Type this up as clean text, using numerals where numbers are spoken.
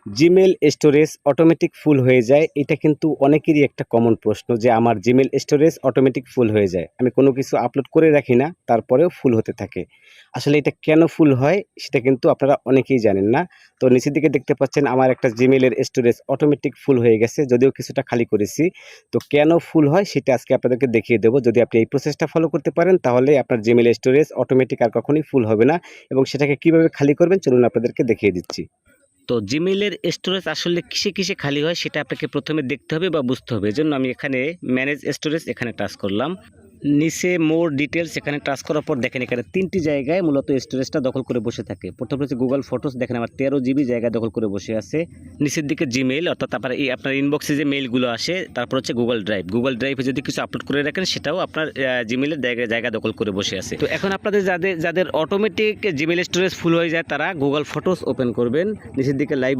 Gmail storage automatic ফুল হয়ে যায়, এটা কিন্তু অনেকেরই একটা কমন প্রশ্ন যে আমার জিমেইল স্টোরেজ অটোমেটিক ফুল হয়ে যায়। আমি কোনো কিছু আপলোড করে রাখি না, তারপরেও ফুল হতে থাকে। আসলে এটা কেন ফুল হয় সেটা কিন্তু আপনারা অনেকেই জানেন না। তো নিচের দিকে দেখতে পাচ্ছেন আমার একটা জিমেইলের স্টোরেজ অটোমেটিক ফুল হয়ে গেছে, যদিও কিছুটা খালি করেছি। তো কেন ফুল হয় সেটা আজকে আপনাদেরকে দেখিয়ে দেব। যদি আপনি এই প্রসেসটা ফলো করতে পারেন তাহলে আপনার জিমেইল স্টোরেজ অটোমেটিক আর কখনোই ফুল হবে না এবং সেটাকে কিভাবে খালি করবেন চলুন আপনাদেরকে দেখিয়ে দিচ্ছি। তো জিমেইলের স্টোরেজ আসলে কিসে কিসে খালি হয় সেটা আপনাকে প্রথমে দেখতে হবে বা বুঝতে হবে। এজন্য আমি এখানে ম্যানেজ স্টোরেজ এখানে টাচ করলাম। নিচে মোর ডিটেলস এখানে টাচ করার পর দেখেন এখানে ৩টি জায়গায় মূলত স্টোরেজটা দখল করে বসে থাকে। প্রথমে হচ্ছে গুগল ফটোস, দেখেন আমার 13 জিবি জায়গা দখল করে বসে আছে। নিচের দিকে জিমেইল, অর্থাৎ আপনার ইনবক্সে যে মেইলগুলো আসে, তারপর হচ্ছে গুগল ড্রাইভ। গুগল ড্রাইভে যদি কিছু আপলোড করে রাখেন সেটাও আপনার জিমেইলের জায়গা দখল করে বসে আছে। তো এখন আপনাদের যাদের অটোমেটিক জিমেইল স্টোরেজ ফুল হয়ে যায় তারা গুগল ফটোস ওপেন করবেন, নিচের দিকে লাইভ